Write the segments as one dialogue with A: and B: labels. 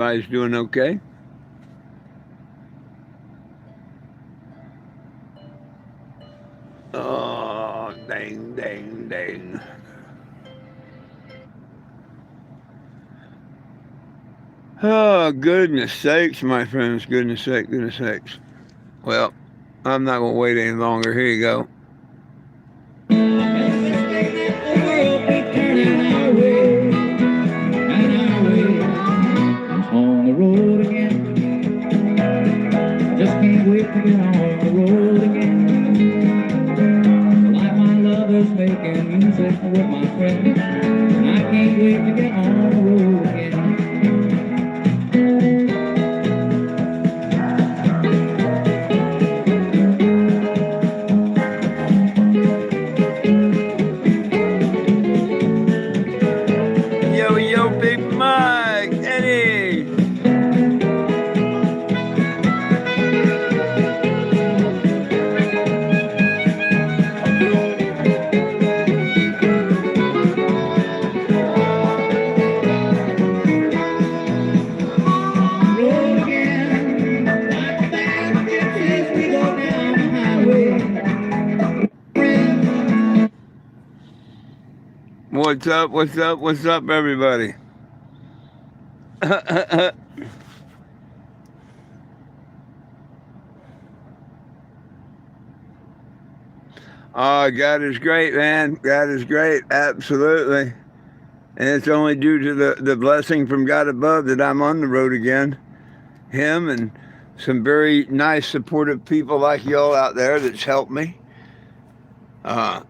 A: Everybody's doing okay? Oh, dang, dang, dang. Oh, goodness sakes, my friends. Goodness sakes, goodness sakes. Well, I'm not going to wait any longer. Here you go. On the road again. Just can't wait to get on the road again. Like my lover's making music with my friends. And I can't wait to get on the road again. Yo, yo, Big Mike, Eddie. What's up, what's up, what's up, everybody? Oh, God is great, man. God is great, absolutely. And it's only due to the blessing from God above that I'm on the road again. Him and some very nice, supportive people like y'all out there that's helped me.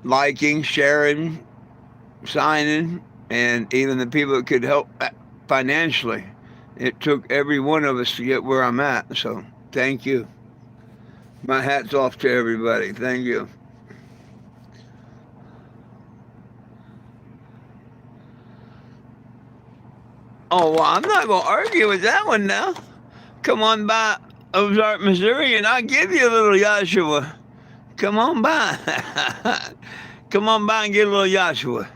A: Liking, sharing, signing, and even the people that could help financially. It took every one of us to get where I'm at. So thank you. My hat's off to everybody. Thank you. Oh, well, I'm not going to argue with that one now. Come on by Ozark, Missouri, and I'll give you a little Joshua. Come on by. Come on by and get a little Joshua.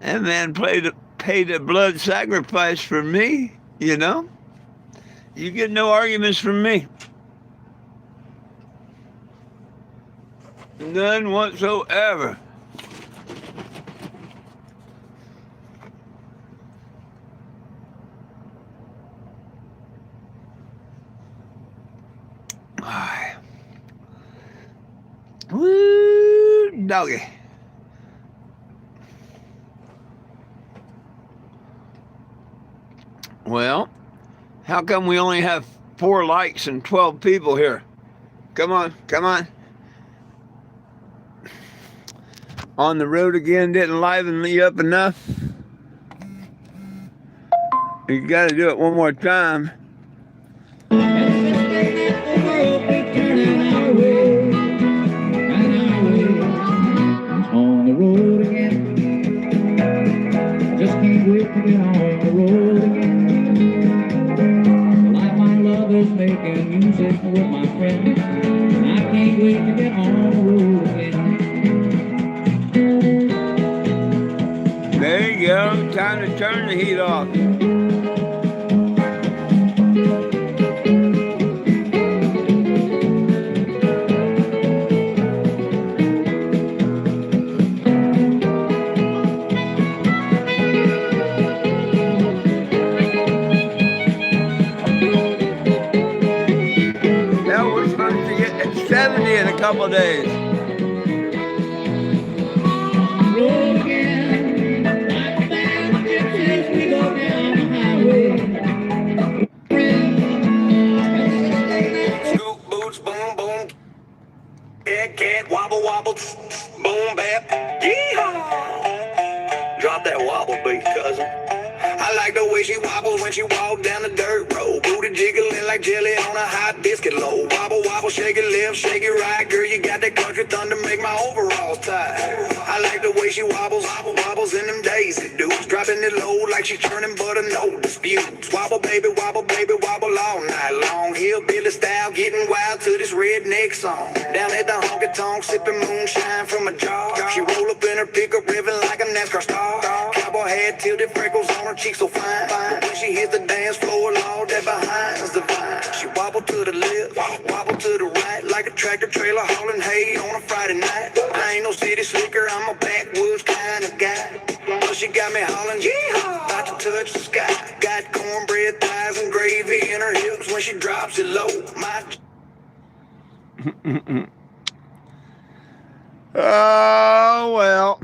A: That man paid a blood sacrifice for me, you know? You get no arguments from me. None whatsoever. Woo, doggy. Well, how come we only have 4 likes and 12 people here? Come on, come on. On the road again didn't liven me up enough. You got to do it one more time. On the road again. Just can't wait to get on the road again. Like my lover's making music with my friends. And I can't wait to get on the road again. There you go. Time to turn the heat off. Now we're supposed to get at 70 in a couple of days.
B: Wobble, wobble, boom, bap, yeehaw. Drop that wobble beat, cousin. I like the way she wobbles when she walk down the dirt road. Booty jiggling like jelly on a hot biscuit load. Wobble, wobble, shake it left, shake it right. Girl, you got that country thunder, make my overalls tight. I like the the way she wobbles, wobbles in them daisy dudes. Dropping it low like she churning butter, no disputes. Wobble, baby, wobble all night long. Hillbilly style, getting wild to this redneck song. Down at the honky-tonk, sipping moonshine from a jar. She roll up in her pickup, revving like a NASCAR star. Cowboy hat, tilted freckles on her cheeks so fine. But when she hits the dance floor, Lord, that behind's divine. She wobble to the left, wobble to the right, like a tractor trailer hauling hay on a Friday night. I ain't no city slicker, I'm a backwoods kind of guy. Well, she got me hollering, yeehaw, about to touch the sky. Got cornbread thighs and gravy in her hips when she drops it low. My
A: Oh, well.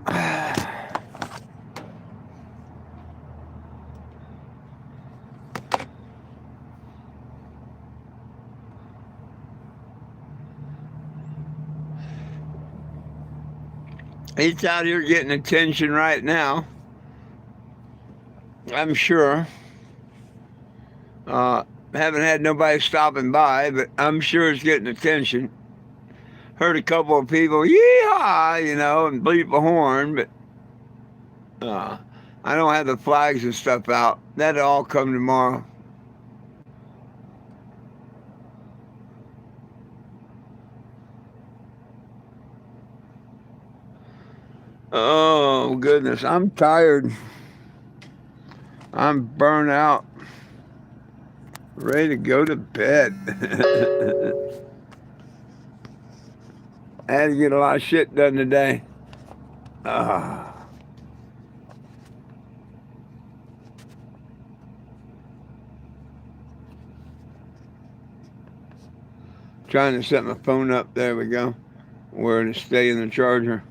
A: He's out here getting attention right now. I'm sure. Haven't had nobody stopping by, but I'm sure it's getting attention. Heard a couple of people, yeehaw, you know, and bleep a horn, but I don't have the flags and stuff out. That'll all come tomorrow. Oh, goodness. I'm tired. I'm burnt out. Ready to go to bed. I had to get a lot of shit done today. Trying to set my phone up. There we go. Where to stay in the charger.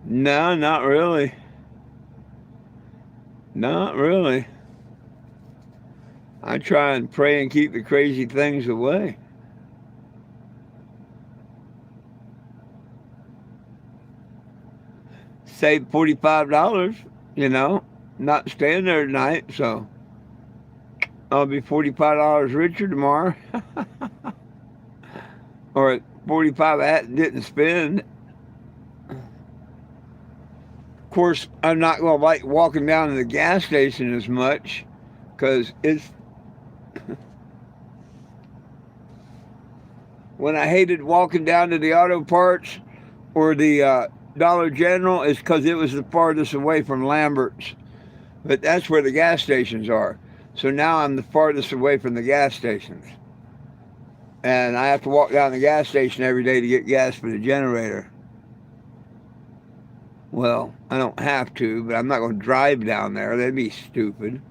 A: No, not really. Not really. I try and pray and keep the crazy things away. Save $45, you know, not staying there tonight, so I'll be $45 richer tomorrow. Or at 45 I didn't spend. Of course, I'm not going to like walking down to the gas station as much because it's when I hated walking down to the auto parts or the Dollar General is because it was the farthest away from Lambert's. But that's where the gas stations are. So now I'm the farthest away from the gas stations. And I have to walk down the gas station every day to get gas for the generator. Well, I don't have to, but I'm not going to drive down there. That'd be stupid.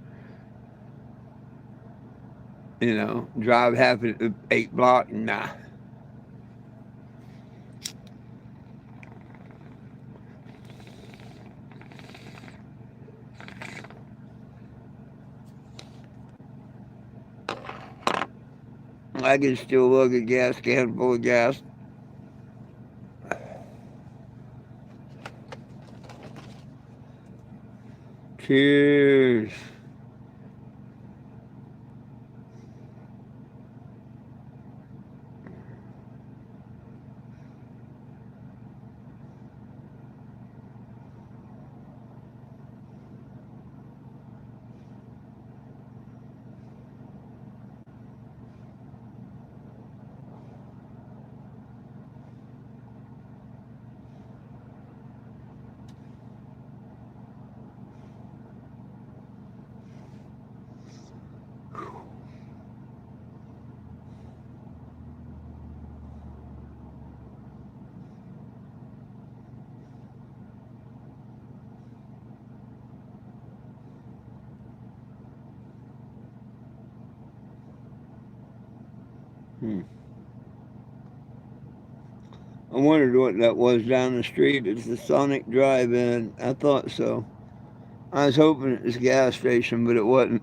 A: You know, drive half an 8 block, nah. I can still lug a gas can full of gas. Cheers. I wondered what that was down the street. It's the Sonic Drive-In. I thought so. I was hoping it was a gas station, but it wasn't.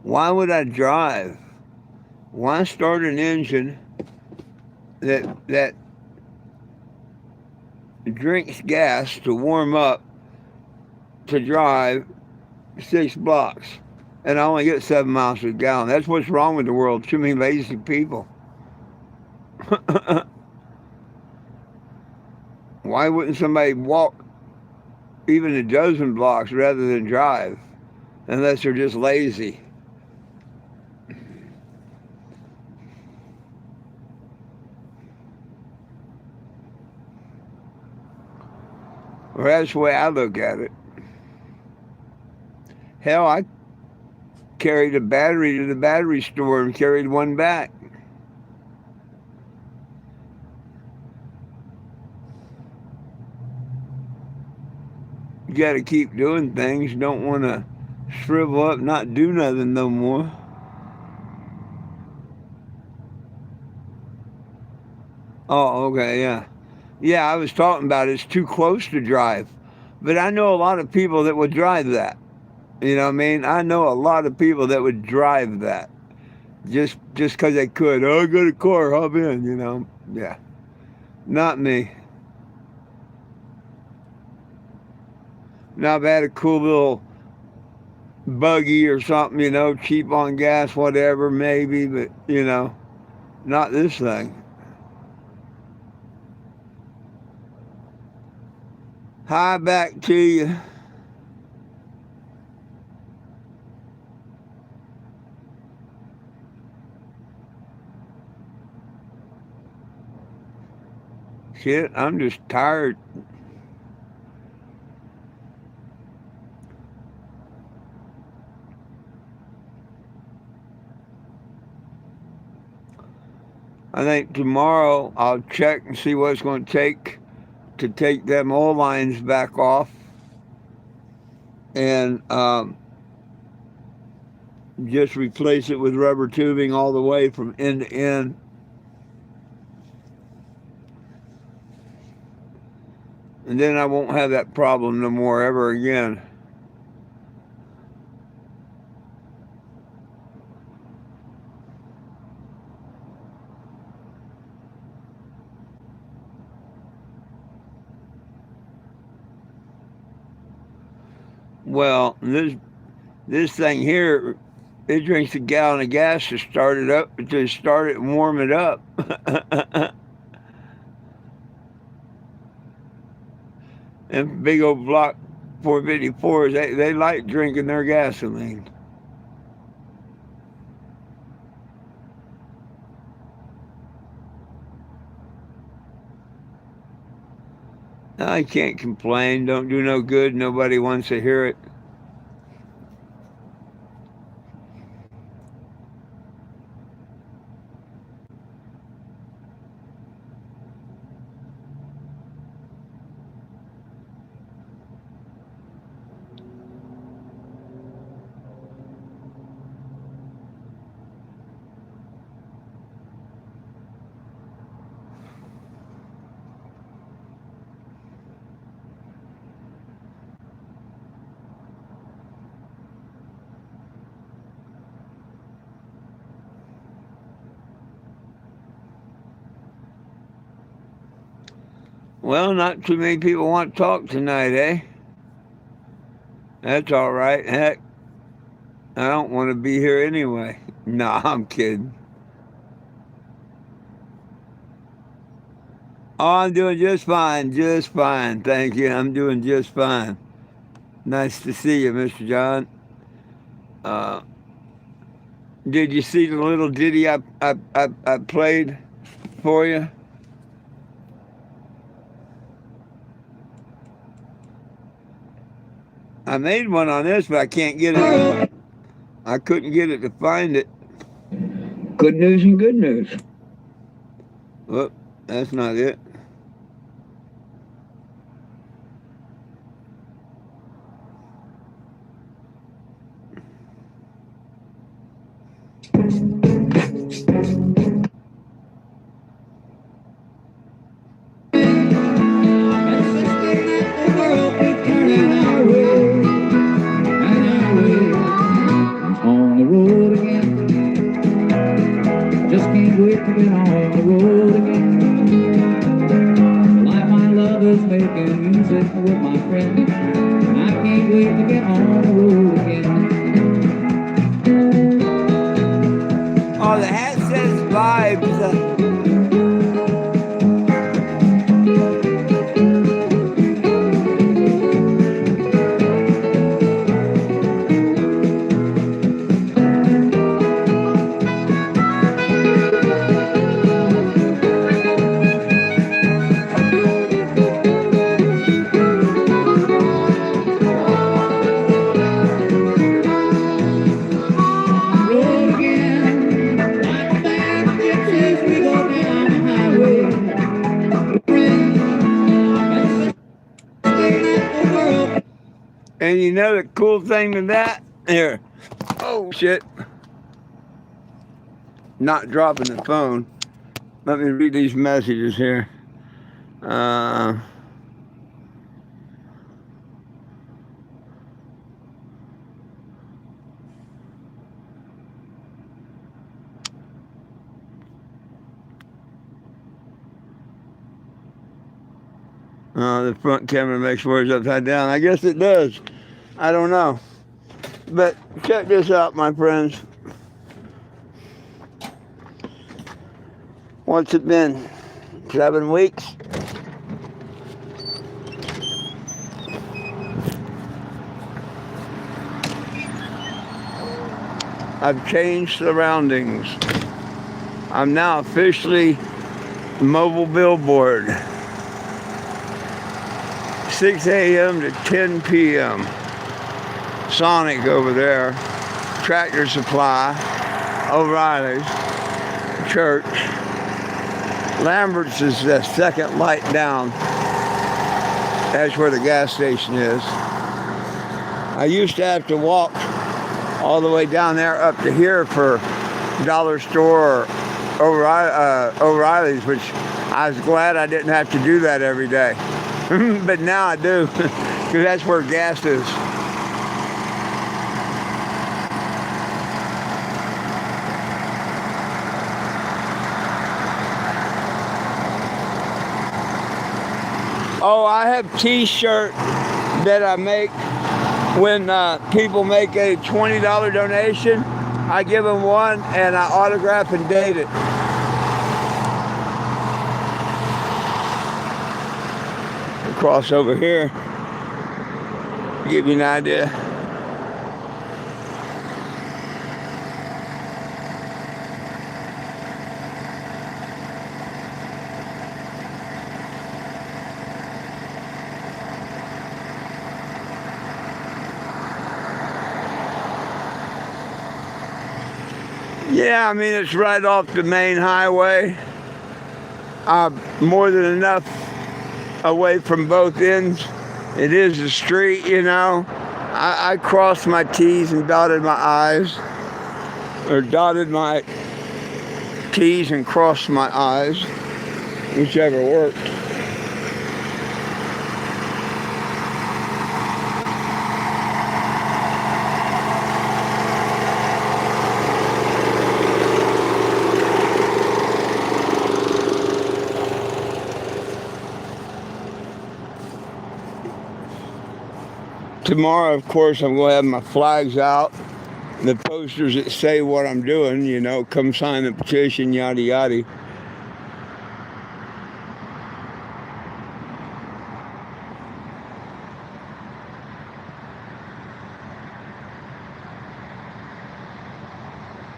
A: Why would I drive? Why start an engine that drinks gas to warm up to drive 6 blocks? And I only get 7 miles per gallon. That's what's wrong with the world. Too many lazy people. Why wouldn't somebody walk even a dozen blocks rather than drive? Unless they're just lazy. Well, that's the way I look at it. Hell, I carried a battery to the battery store and carried one back. You got to keep doing things. You don't want to shrivel up, not do nothing no more. Oh, okay, yeah. Yeah, I was talking about it's too close to drive. But I know a lot of people that would drive that. You know what I mean? I know a lot of people that would drive that. Just because they could. Oh, I got a car, hop in, you know. Yeah. Not me. Now, I've had a cool little buggy or something, you know, cheap on gas, whatever, maybe, but, you know, not this thing. Hi, back to you. Shit, I'm just tired. I think tomorrow I'll check and see what it's going to take them oil lines back off and just replace it with rubber tubing all the way from end to end. And then I won't have that problem no more ever again. Well, this thing here, it drinks a gallon of gas to start it up, to start it and warm it up. And big old block 454s, they like drinking their gasoline. I can't complain. Don't do no good. Nobody wants to hear it. Well, not too many people want to talk tonight, eh? That's all right. Heck, I don't want to be here anyway. No, I'm kidding. Oh, I'm doing just fine, just fine. Thank you. I'm doing just fine. Nice to see you, Mr. John. Uh, did you see the little ditty I played for you? I made one on this, but I can't get it. I couldn't get it to find it.
C: Good news and good news.
A: Whoop, that's not it.
C: On the road again. Just can't wait to get on the road again. Like my love is making music with my friend. I can't wait to get on the road again.
A: Oh, the hat says vibes. And you know the cool thing with that? Here. Oh, shit. Not dropping the phone. Let me read these messages here. The front camera makes sure it's upside down. I guess it does. I don't know. But check this out, my friends. What's it been? 7 weeks? I've changed surroundings. I'm now officially mobile billboard. 6 a.m. to 10 p.m. Sonic over there. Tractor Supply. O'Reilly's. Church. Lambert's is the second light down. That's where the gas station is. I used to have to walk all the way down there up to here for dollar store or O'Reilly's, which I was glad I didn't have to do that every day. But now I do, because that's where gas is. Oh, I have t-shirt that I make when people make a $20 donation. I give them one and I autograph and date it. Cross over here, give you an idea. Yeah, I mean, it's right off the main highway. More than enough away from both ends. It is a street, you know. I crossed my T's and dotted my I's, or dotted my T's and crossed my I's, whichever worked. Tomorrow, of course, I'm going to have my flags out, the posters that say what I'm doing, you know, come sign the petition, yada, yada.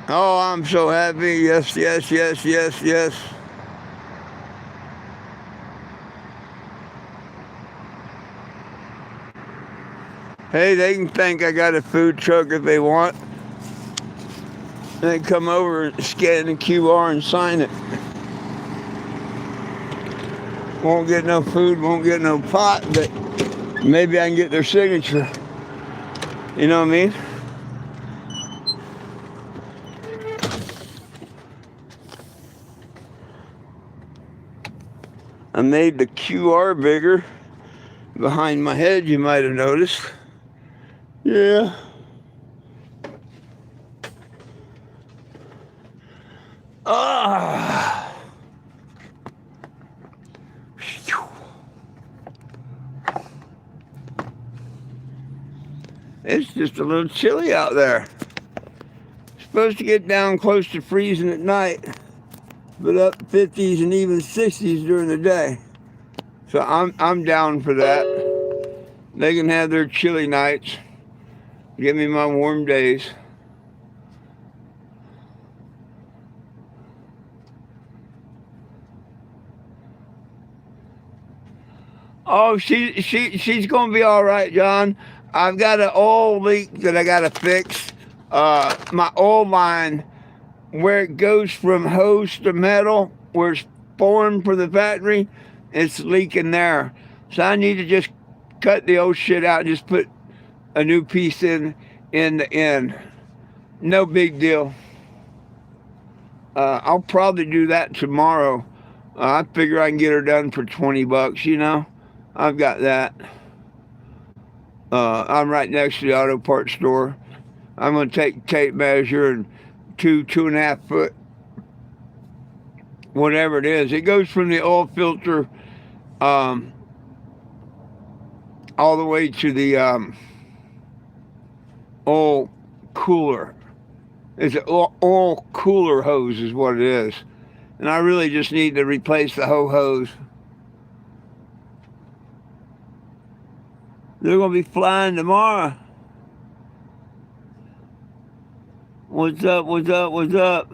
A: Oh, I'm so happy. Yes, yes, yes, yes, yes. Hey, they can think I got a food truck if they want. They come over and scan the QR and sign it. Won't get no food, won't get no pot, but maybe I can get their signature. You know what I mean? I made the QR bigger behind my head, you might have noticed. Yeah. It's just a little chilly out there. It's supposed to get down close to freezing at night, but up 50s and even 60s during the day. So I'm down for that. They can have their chilly nights. Give me my warm days. Oh, she's gonna be all right, John. I've got an oil leak that I gotta fix. My oil line, where it goes from hose to metal, where it's formed for the factory, it's leaking there. So I need to just cut the old shit out and just put a new piece in the end. No big deal. I'll probably do that tomorrow. I figure I can get her done for $20. You know, I've got that. I'm right next to the auto parts store. I'm going to take tape measure and 2.5 foot, whatever it is. It goes from the oil filter all the way to the oil cooler. It's an oil cooler hose is what it is. And I really just need to replace the whole hose. They're going to be flying tomorrow. What's up, what's up, what's up?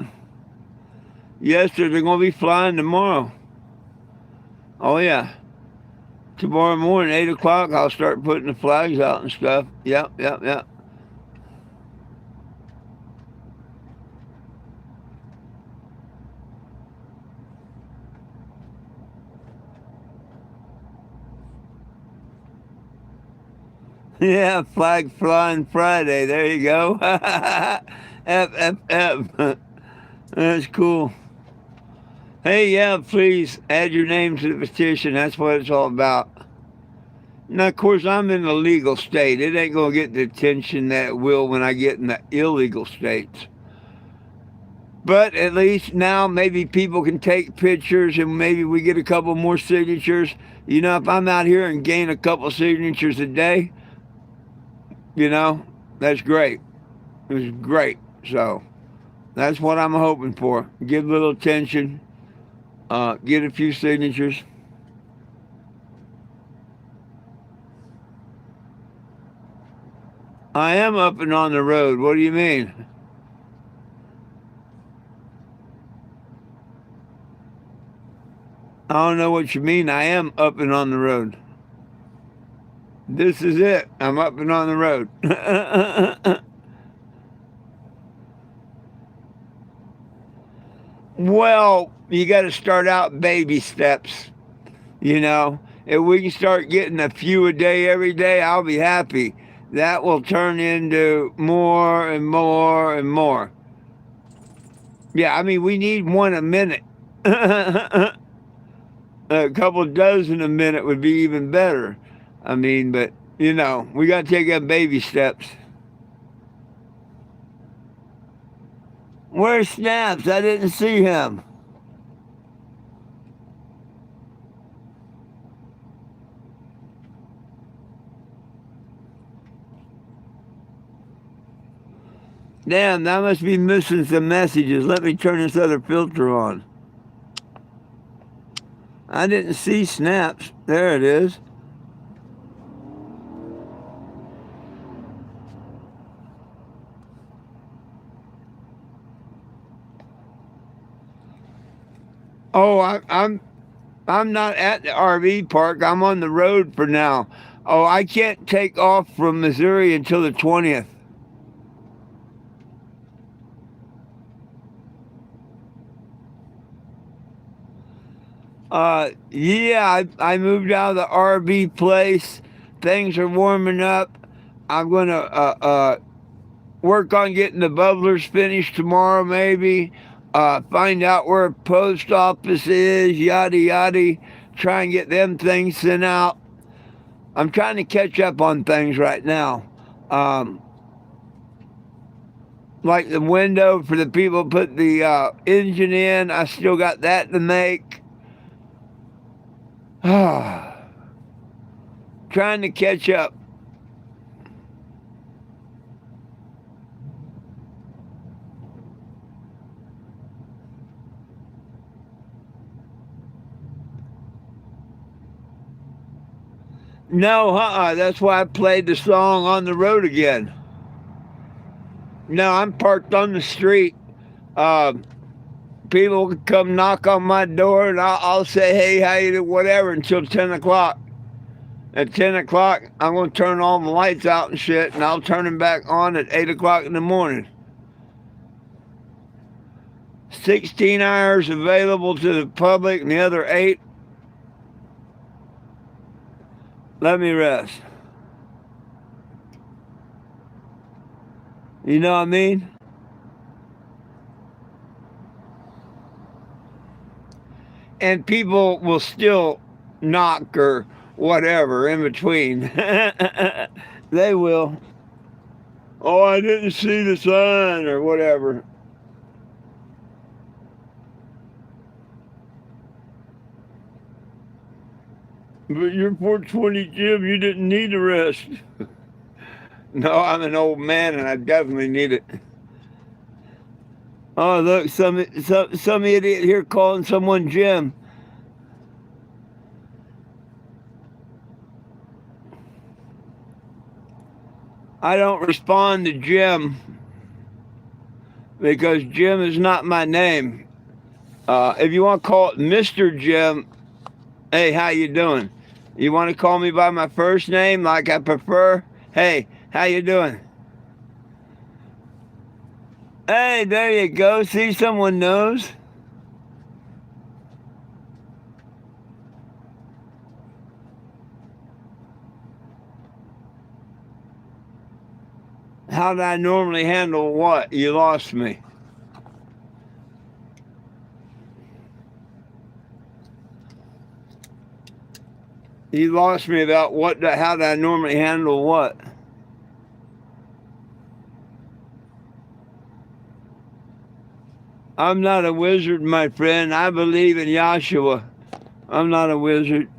A: Yes, sir, they're going to be flying tomorrow. Oh, yeah. Tomorrow morning, 8 o'clock, I'll start putting the flags out and stuff. Yep. Yeah, flag flying Friday. There you go. F. That's cool. Hey, yeah, please add your name to the petition. That's what it's all about. Now, of course, I'm in the legal state. It ain't going to get the attention that it will when I get in the illegal states. But at least now maybe people can take pictures and maybe we get a couple more signatures. You know, if I'm out here and gain a couple signatures a day, you know, that's great. It's great. So that's what I'm hoping for. Give a little attention. Get a few signatures. I am up and on the road. What do you mean? I don't know what you mean. I am up and on the road. This is it. I'm up and on the road. Well, you got to start out baby steps, you know. If we can start getting a few a day every day, I'll be happy. That will turn into more and more and more. Yeah, I mean, we need one a minute. A couple dozen a minute would be even better. I mean, but, you know, we got to take up baby steps. Where's Snaps? I didn't see him. Damn, I must be missing some messages. Let me turn this other filter on. I didn't see Snaps. There it is. Oh, I'm not at the RV park. I'm on the road for now. Oh, I can't take off from Missouri until the 20th. Yeah, I moved out of the RV place. Things are warming up. I'm gonna work on getting the bubblers finished tomorrow, maybe. Find out where a post office is, yada yada. Try and get them things sent out. I'm trying to catch up on things right now. Like the window for the people who put the engine in, I still got that to make. Trying to catch up. No, that's why I played the song On the Road Again. No, I'm parked on the street. People can come knock on my door and I'll say, hey, how you doing, whatever, until 10 o'clock. At 10 o'clock, I'm going to turn all the lights out and shit, and I'll turn them back on at 8 o'clock in the morning. 16 hours available to the public, and the other 8, let me rest. You know what I mean? And people will still knock or whatever in between. They will. Oh, I didn't see the sign or whatever. But you're 420, Jim. You didn't need the rest. No, I'm an old man and I definitely need it. Oh, look, some idiot here calling someone Jim. I don't respond to Jim because Jim is not my name. If you want to call it Mr. Jim, hey, how you doing? You want to call me by my first name like I prefer? Hey, how you doing? Hey, there you go. See, someone knows. How do I normally handle what? You lost me. You lost me about how do I normally handle what? I'm not a wizard, my friend. I believe in Yahshua. I'm not a wizard.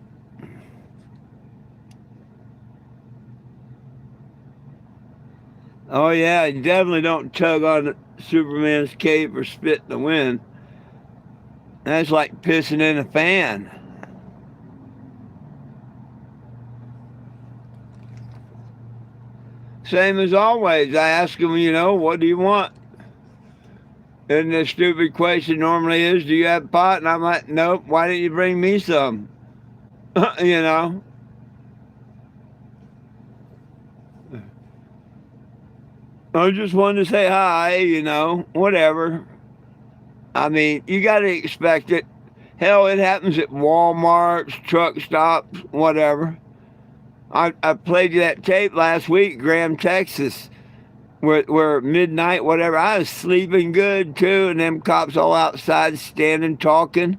A: Oh yeah, definitely don't tug on Superman's cape or spit in the wind. That's like pissing in a fan. Same as always. I ask them, what do you want? And the stupid question normally is, do you have pot? And I'm like, nope. Why didn't you bring me some? you know. I just wanted to say hi, whatever. I mean, you got to expect it. Hell, it happens at Walmarts, truck stops, whatever. I played you that tape last week, Graham, Texas, where midnight, whatever. I was sleeping good, too, and them cops all outside standing, talking.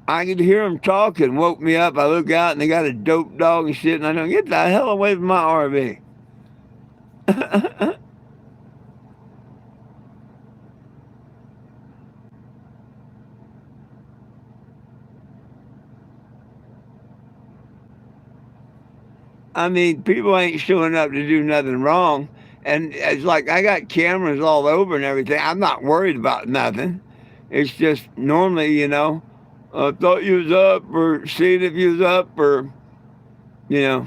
A: I could hear them talking, woke me up. I look out, and they got a dope dog and shit, and I don't get the hell away from my RV. I mean, people ain't showing up to do nothing wrong. And it's like I got cameras all over and everything. I'm not worried about nothing. It's just normally, I thought you was up or seeing if you was up or, you know.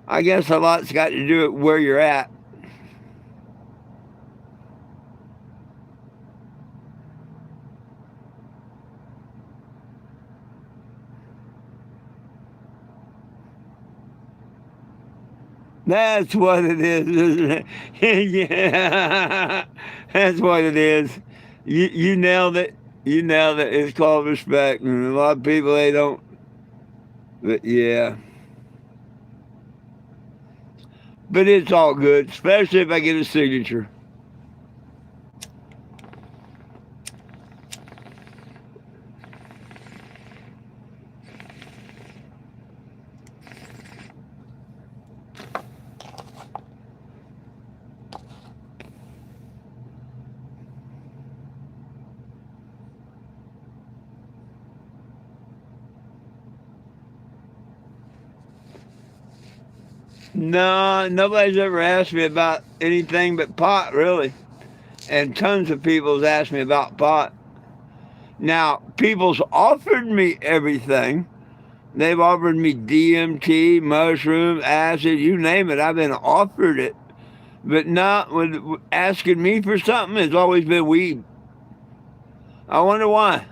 A: I guess a lot's got to do with where you're at. That's what it is, isn't it? Yeah, that's what it is. You nailed it. You nailed it. It's called respect, and a lot of people they don't. But yeah, but it's all good, especially if I get a signature. No, nobody's ever asked me about anything but pot, really. And tons of people's asked me about pot. Now, people's offered me everything. They've offered me DMT, mushrooms, acid, you name it. I've been offered it. But not with asking me for something. It's always been weed. I wonder why.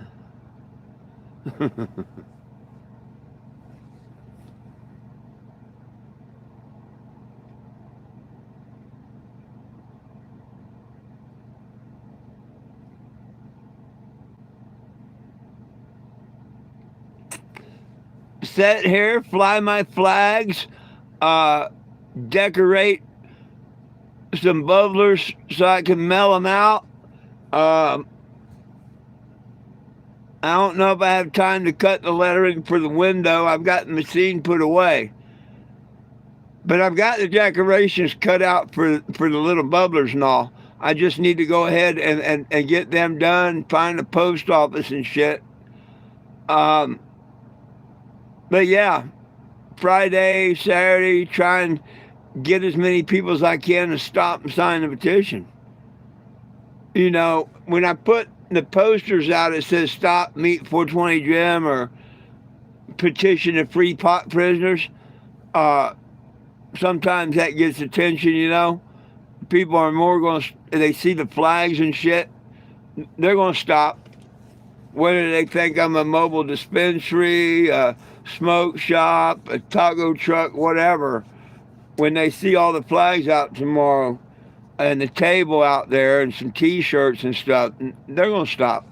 A: Set here, fly my flags, decorate some bubblers so I can mail them out. Um, I don't know if I have time to cut the lettering for the window. I've got the machine put away. But I've got the decorations cut out for the little bubblers and all. I just need to go ahead and get them done, find the post office and shit. Um, but yeah, Friday, Saturday, try and get as many people as I can to stop and sign the petition. You know, when I put the posters out, it says stop, meet 420 Jim or petition to free pot prisoners. Sometimes that gets attention, you know. People are more going to, they see the flags and shit, they're going to stop. Whether they think I'm a mobile dispensary, a smoke shop, a taco truck, whatever, when they see all the flags out tomorrow and the table out there and some T-shirts and stuff, they're going to stop.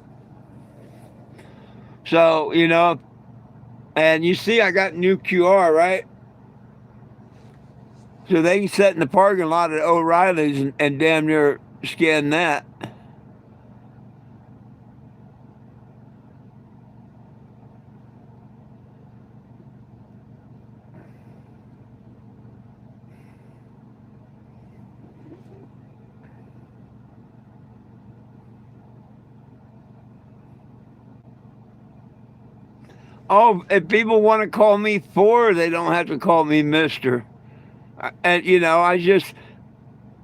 A: So, you know, and you see I got new QR, right? So they can sit in the parking lot at O'Reilly's and damn near scan that. Oh, if people want to call me Four, they don't have to call me Mister. And you know,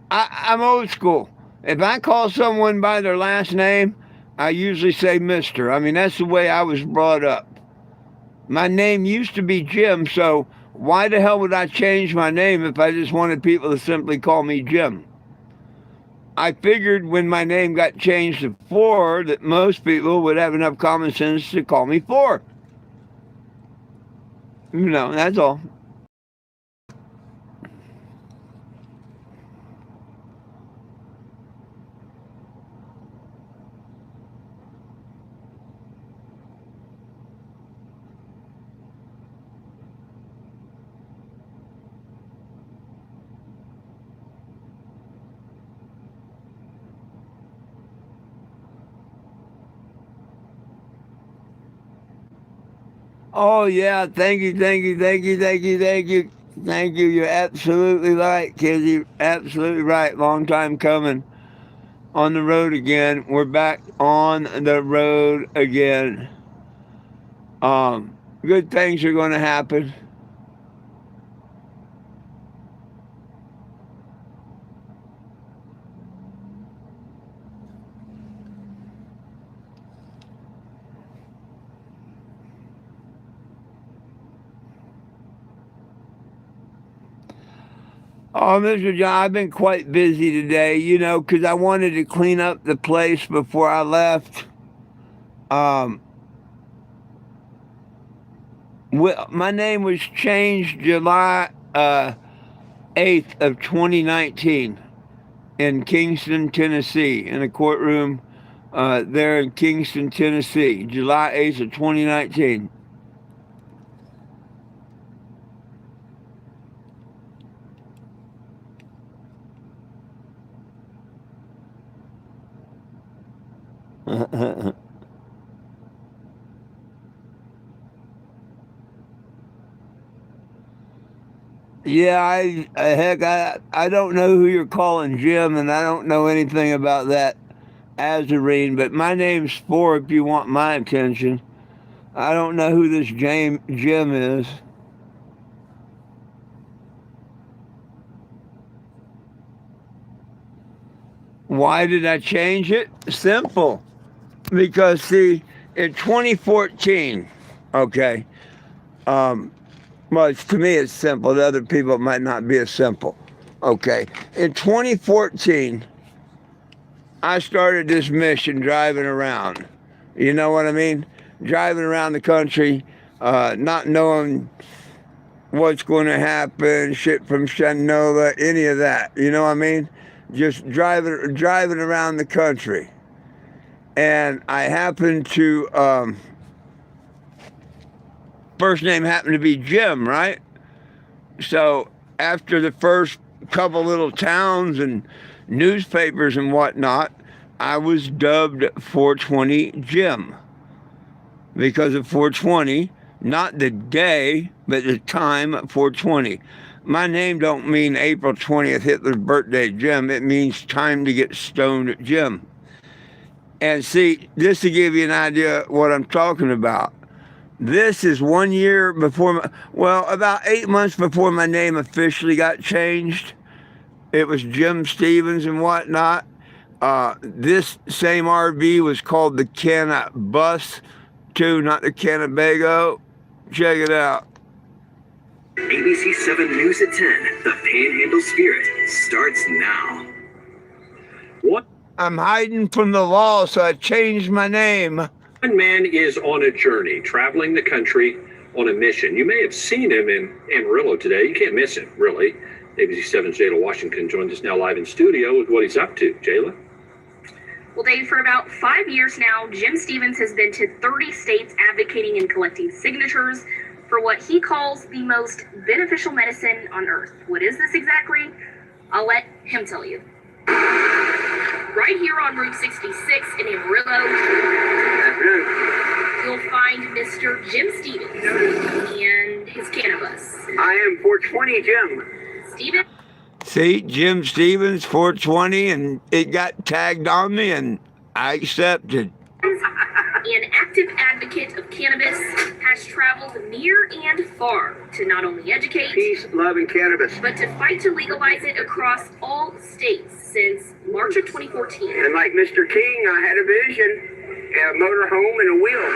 A: I'm old school. If I call someone by their last name, I usually say Mister. I mean, that's the way I was brought up. My name used to be Jim, so why the hell would I change my name if I just wanted people to simply call me Jim? I figured when my name got changed to Four that most people would have enough common sense to call me Four. You know, that's all. Oh yeah, thank you, thank you, thank you, thank you, thank you, thank you. You're absolutely right, kid. You're absolutely right. Long time coming. On the road again. We're back on the road again. Good things are going to happen. Oh, Mr. John, I've been quite busy today, you know, because I wanted to clean up the place before I left. Um, my name was changed July 8th of 2019 in Kingston, Tennessee, in a courtroom there in Kingston, Tennessee, July 8th of 2019. Yeah, I don't know who you're calling Jim, and I don't know anything about that Azarine, but my name's Four if you want my attention. I don't know who this Jim is. Why did I change it? Simple. Because, see, in 2014, okay, well, to me it's simple. To other people it might not be as simple. Okay, in 2014, I started this mission driving around. You know what I mean? Driving around the country, not knowing what's going to happen, shit from Shinola, any of that. You know what I mean? Just driving around the country. And I happened to, first name happened to be Jim, right? So after the first couple little towns and newspapers and whatnot, I was dubbed 420 Jim because of 420, not the day, but the time 420. My name don't mean April 20th, Hitler's birthday, Jim. It means time to get stoned, Jim. And see, just to give you an idea what I'm talking about, this is 1 year before, about 8 months before my name officially got changed. It was Jim Stevens and whatnot. This same RV was called the Cannabis, too, not the Cannabago. Check it out.
D: ABC 7 News at 10, The Panhandle Spirit, starts now. What?
A: I'm hiding from the law, so I changed my name.
E: One man is on a journey, traveling the country on a mission. You may have seen him in Amarillo today. You can't miss him, really. ABC 7's Jayla Washington joins us now live in studio with what he's up to. Jayla?
F: Well, Dave, for about 5 years now, Jim Stevens has been to 30 states advocating and collecting signatures for what he calls the most beneficial medicine on earth. What is this exactly? I'll let him tell you. Right here on Route 66 in Amarillo, you'll find Mr. Jim Stevens and his cannabis.
D: I am 420 Jim.
F: Stevens?
A: See, Jim Stevens, 420, and it got tagged on me, and I accepted.
F: An active advocate of cannabis, has traveled near and far to not only educate,
D: Peace, love, and cannabis.
F: but to fight to legalize it across all states since March of 2014.
D: And like Mr. King, I had a vision, a motorhome and a wheel.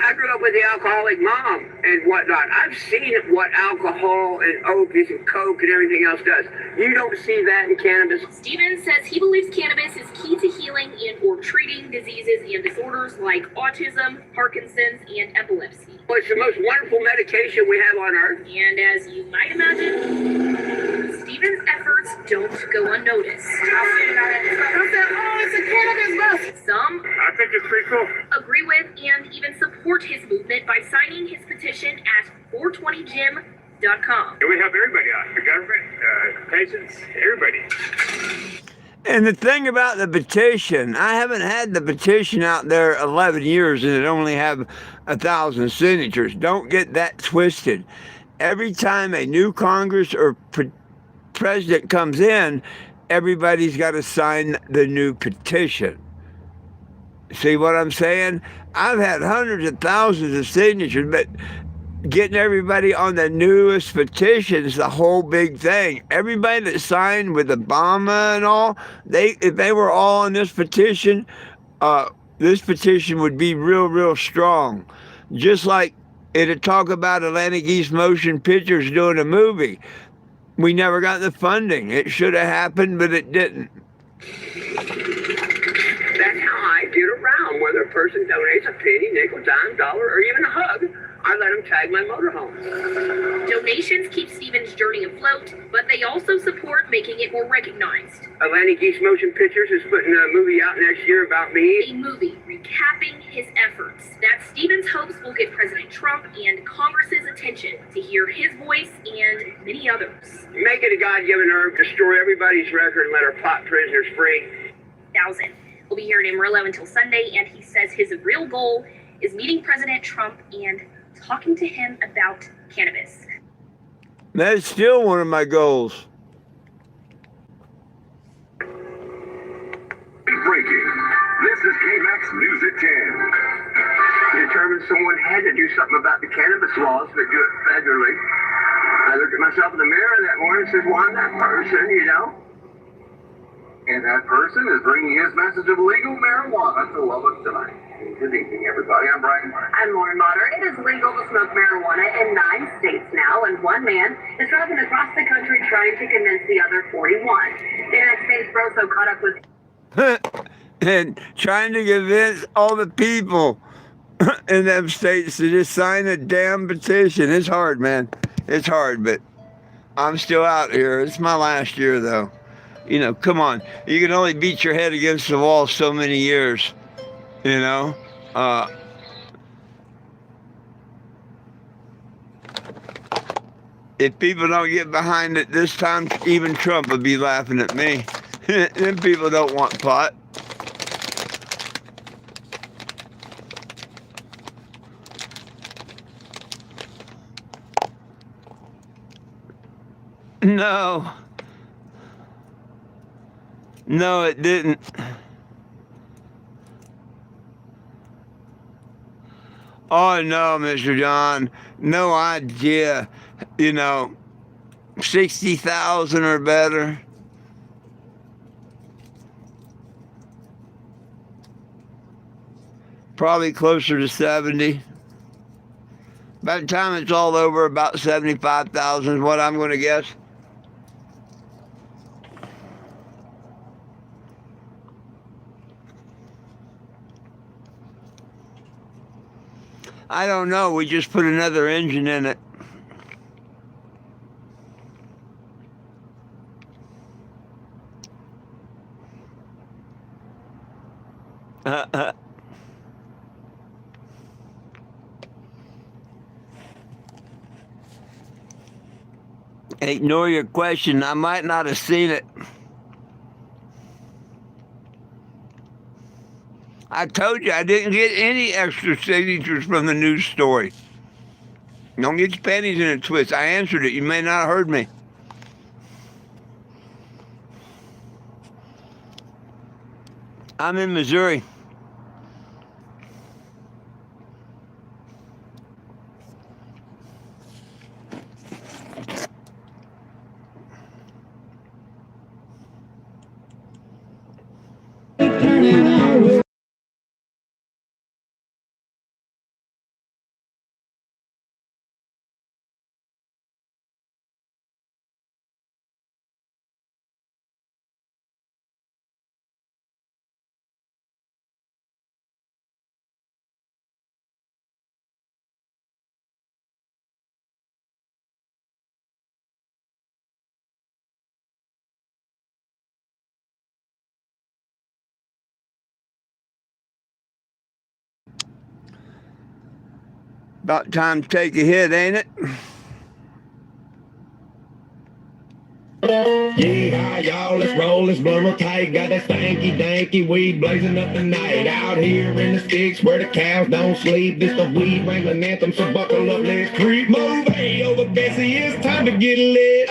D: I grew up with the alcoholic mom and whatnot. I've seen what alcohol and opiates and coke and everything else does. You don't see that in cannabis.
F: Stevens says he believes cannabis is key to healing and or treating diseases and disorders like autism, Parkinson's, and epilepsy.
D: Well, it's the most wonderful medication we have on earth.
F: And as you might imagine, Stevens' efforts don't go unnoticed. Some
D: I think it's pretty cool.
F: agree with and even support his movement by signing his petition at 420jim.com.
D: And we help everybody out. The government, patients, everybody.
A: And the thing about the petition, I haven't had the petition out there 11 years and it only have 1,000 signatures. Don't get that twisted. Every time a new Congress or president comes in, everybody's got to sign the new petition. See what I'm saying? I've had hundreds of thousands of signatures, but getting everybody on the newest petition is the whole big thing. Everybody that signed with Obama and all, if they were all on this petition would be real, real strong. Just like it'd talk about Atlantic East Motion Pictures doing a movie. We never got the funding. It should have happened, but it didn't.
D: That's how I get around. Whether a person donates a penny, nickel, dime, dollar, or even a hug, I let them tag my motorhome.
F: Donations keep Stevens' journey afloat, but they also support making it more recognized.
D: Atlantic East Motion Pictures is putting a movie out next year about me.
F: A movie recapping his efforts that Stevens hopes will get President Trump and Congress's attention to hear his voice and many others.
D: Make it a God-given herb, destroy everybody's record, and let our pot prisoners free.
F: 1,000 will be here in Amarillo until Sunday, and he says his real goal is meeting President Trump and talking to him about cannabis.
A: That's still one of my goals.
G: Breaking. This is KMAX News at 10.
D: Determined someone had to do something about the cannabis laws that do it federally. I looked at myself in the mirror that morning and said, well, I'm that person, you know.
G: And that person is bringing his message of legal marijuana to Lubbock tonight. Good evening, everybody. I'm Brian Martin.
H: I'm Lauren Motter. It is legal to smoke marijuana in 9 states now, and one man is driving across the country trying to convince the other 41. The United States Broso caught up with
A: And trying to convince all the people in them states to just sign a damn petition. It's hard, man. It's hard, but I'm still out here. It's my last year, though. You know, come on. You can only beat your head against the wall so many years, you know? If people don't get behind it this time, even Trump would be laughing at me. Them people don't want pot. No. No, it didn't. Oh, no, Mr. John. No idea. 60,000 or better. Probably closer to 70. By the time it's all over, about 75,000 is what I'm going to guess. I don't know. We just put another engine in it. Ignore your question. I might not have seen it. I told you I didn't get any extra signatures from the news story. Don't get your panties in a twist. I answered it. You may not have heard me. I'm in Missouri. About time to take a hit, ain't it?
I: Yeah, y'all, let's roll, let's blow tight. Got that stanky, danky weed blazing up the night. Out here in the sticks where the cows don't sleep. This the weed wrangling anthem, so buckle up, let's creep. Move hey over Bessie, it's time to get lit.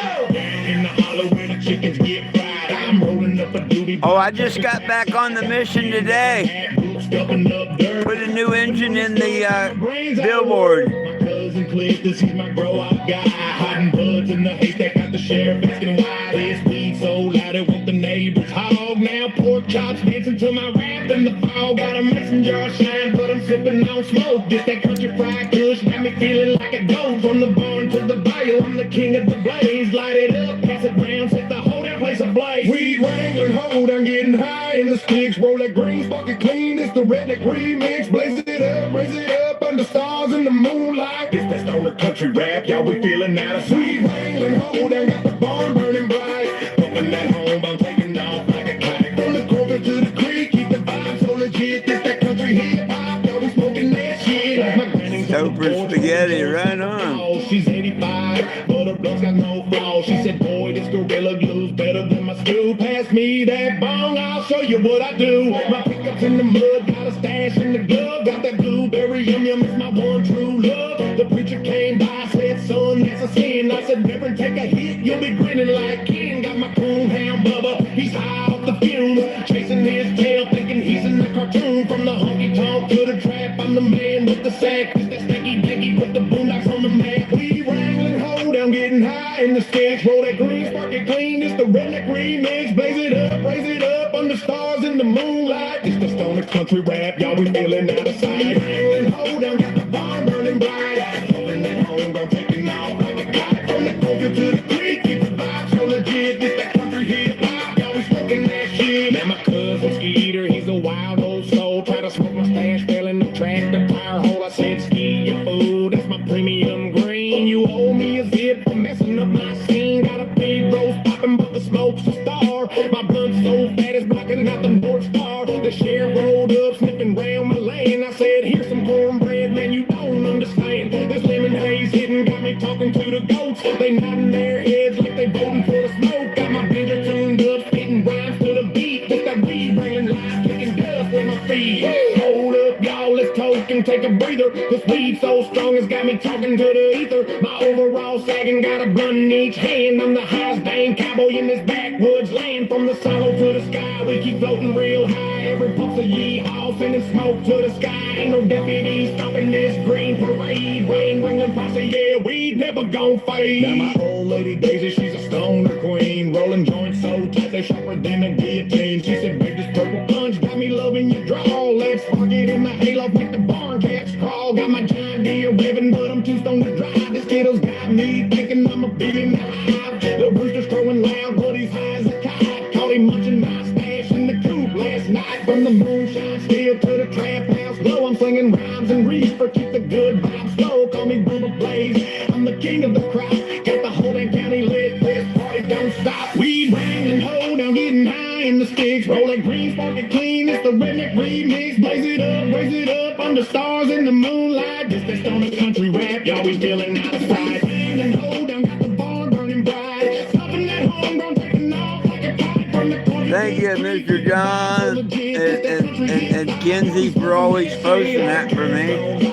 I: In the hollow where the chickens get fried. I'm rolling up a duty.
A: Oh, I just got back on the mission today. Put a new engine in the billboard.
I: My cousin Cliff, this is my grow out guy. Hiding buds in the haystack, got the sheriff asking why. This weed so loud it woke the neighbors hog. Now pork chops dancing to my rap in the fall. Got a mason jar shine, but I'm sipping on smoke. This that country fried kush got me feeling like a goat. From the barn to the bayou, I'm the king of the blaze. Light it up, pass it round, set the whole damn place ablaze. Weed wrangling, hold, I'm getting high in the sticks. Roll that green, spark it clean. It's the redneck remix. Blaze it up, raise it up under stars in the moonlight. This that stoner country rap, y'all we feeling out of sweet wrangling, hold, I got the barn burning bright. Pumping that home, I'm taking off like a kite. From the corner to the creek, keep the vibe so legit. This that country hip hop, y'all we smoking that shit. My granny's
A: Super spaghetti, right on.
I: She's 85, but her blood's got no flaws. She said, boy, this Gorilla Glue's better than my stew. Pass me that bong, I'll show you what I do. My pickup's in the mud, got a stash in the glove. Got that blueberry yum yum, it's my one true love. The preacher came by, said, son, that's a sin. I said, Reverend, take a hit, you'll be grinning like Ken. Got my coon hound Bubba, he's high off the fumes. Chasing his tail, thinking he's in the cartoon. From the honky tonk to the trap, I'm the man with the sack. It's that stanky dinky, put the boondocks on the map. We wrangling, hold, I'm getting high in the sticks. Roll that green, spark it clean, it's the redneck remix. Blaze it up, raise it up, under stars in the moonlight. It's the stoner country rap, y'all we feeling out of sight. Wrangling, hold, I'm got the barn burning bright. Holding that home, I'm taking off like a kite. From the corner to the creek, keep the vibe so legit. This that country hip hop, y'all we smoking that shit. Now my cousin Skeeter, he's a wild old soul. Try to smoke my stash, fell in the tractor tire hole. I said, Ski, your food, that's my premium green. You owe me a zip for messing up my scene. Got a big rose popping, but the smoke's a star. My blunt's so fat it's blocking out the North Star. The sheriff rolled up, sniffing round my lane. I said, here's some cornbread, man, you don't understand. This lemon haze hitting got me talking to the goats. folks. They nodding their heads like they voting for the smoke. Got my finger tuned up, spitting rhymes to the beat. Just that weed bringing life, kicking dust with my feet. Hold up, y'all, let's talk and take a breather. This weed so strong it's got me talking to the ether. My overall sagging got a blunt in each hand. I'm the highest dang cowboy in this backwoods land. From the silo to the sky, we keep floating real high. Every puff's a yeehaw, sending smoke to the sky. Ain't no deputies stopping this green parade. Rain bringing posse, yeah, we never gon' fade. Now my old lady Daisy, she's a stoner queen. Rolling joints so tight they sharper than a guillotine. She said, babe, this purple punch got me loving your draw. Let's spark it in the halo, make the barn cats crawl. Got my giant deer revving, but I'm too stoned to drive. This Skittles got me thinking I'm a billionaire. The rooster's crowing loud, but he's high as a kite. Caught him munching my stash in the coop last night. From the moonshine still to the trap house glow, I'm slinging rhymes and reefer, keep the good vibes slow. Call me Boomer Blaze, I'm the king of the crop. Got the whole damn county lit, this party don't stop. Weed wrangling, hold down, getting high in the sticks. Rolling green, sparking clean, it's the redneck remix. Blaze it up, under stars in the moonlight. Just that stoner country rap, y'all be feeling outside. Wrangling, hold down, got the barn burning bright. Stopping that homegrown, taking off like a kite from the corner.
A: Thank you, Mr. John and Kenzie, for always posting that for me.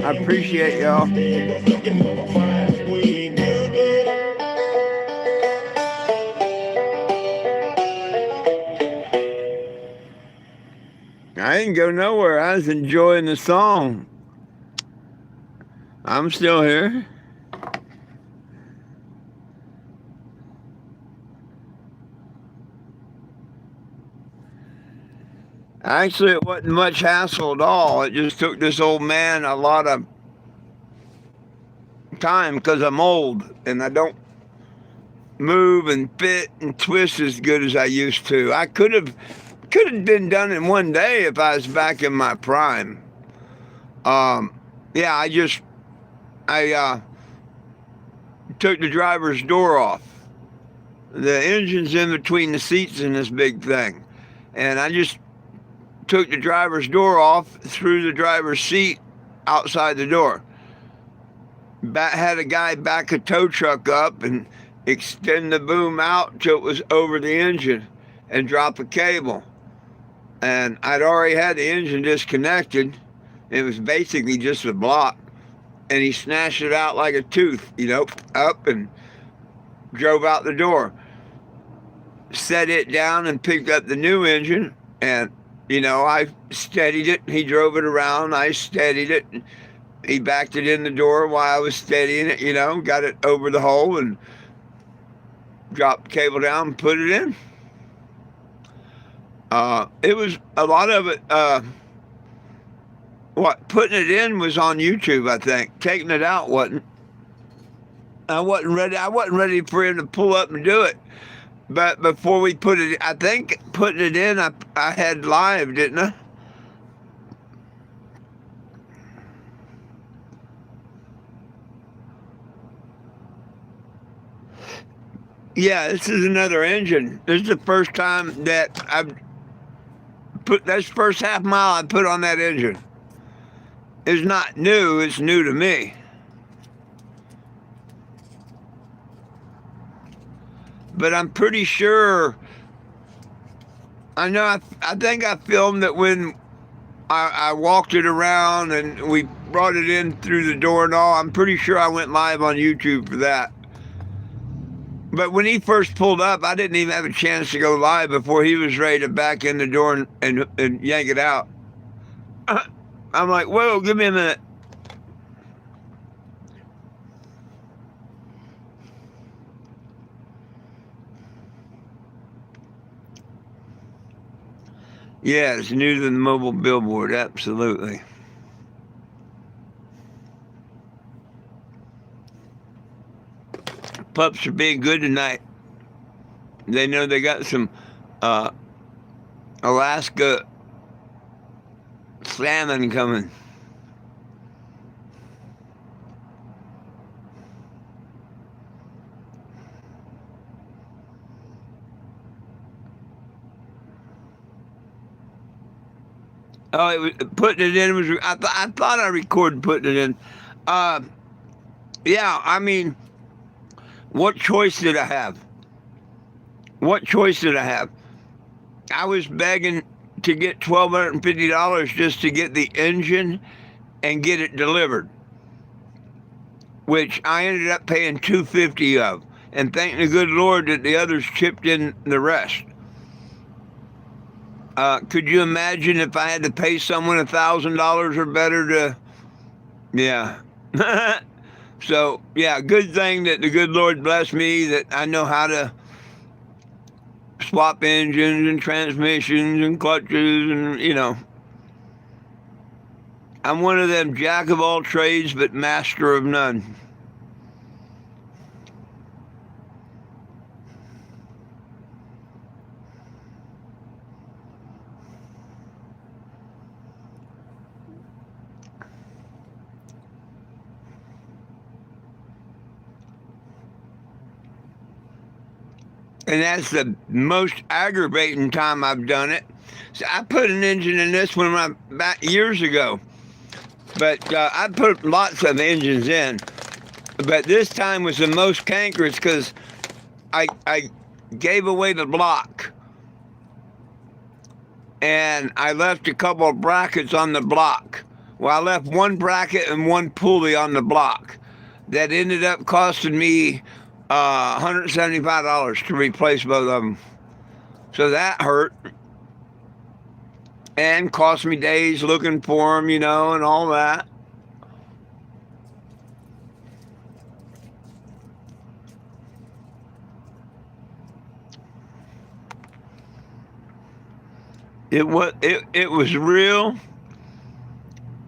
A: I appreciate y'all. I didn't go nowhere. I was enjoying the song. I'm still here. Actually, it wasn't much hassle at all. It just took this old man a lot of time because I'm old and I don't move and fit and twist as good as I used to. I could have been done in one day if I was back in my prime. Yeah, I took the driver's door off. The engine's in between the seats in this big thing, and I just took the driver's door off, threw the driver's seat outside the door. Had a guy back a tow truck up and extend the boom out till it was over the engine and drop a cable. And I'd already had the engine disconnected. It was basically just a block. And he snatched it out like a tooth, up and drove out the door. Set it down and picked up the new engine, and I steadied it. He drove it around. I steadied it. He backed it in the door while I was steadying it, got it over the hole and dropped the cable down and put it in. It was a lot of it. Putting it in was on YouTube, I think. Taking it out wasn't. I wasn't ready for him to pull up and do it. But before we put it, I think putting it in, I had live, didn't I? Yeah, this is another engine. This is the first time that that's the first half mile I put on that engine. It's not new, it's new to me. But I'm pretty sure, I think I filmed it when I walked it around and we brought it in through the door and all. I'm pretty sure I went live on YouTube for that. But when he first pulled up, I didn't even have a chance to go live before he was ready to back in the door and yank it out. I'm like, whoa, give me a minute. Yeah, it's new to the mobile billboard, absolutely. Pups are being good tonight. They know they got some Alaska salmon coming. Oh, it was putting it in was. I thought I recorded putting it in. Yeah, I mean, What choice did I have? What choice did I have? I was begging to get $1,250 just to get the engine and get it delivered, which I ended up paying $250 of. And thank the good Lord that the others chipped in the rest. Could you imagine if I had to pay someone $1,000 or better to, yeah. So, yeah, good thing that the good Lord blessed me that I know how to swap engines and transmissions and clutches and, you know. I'm one of them jack of all trades but master of none. And that's the most aggravating time I've done it. So I put an engine in this one back years ago. But I put lots of engines in. But this time was the most cankerous because I gave away the block. And I left a couple of brackets on the block. Well, I left one bracket and one pulley on the block. That ended up costing me $175 to replace both of them. So that hurt. And cost me days looking for them, you know, and all that. It was real.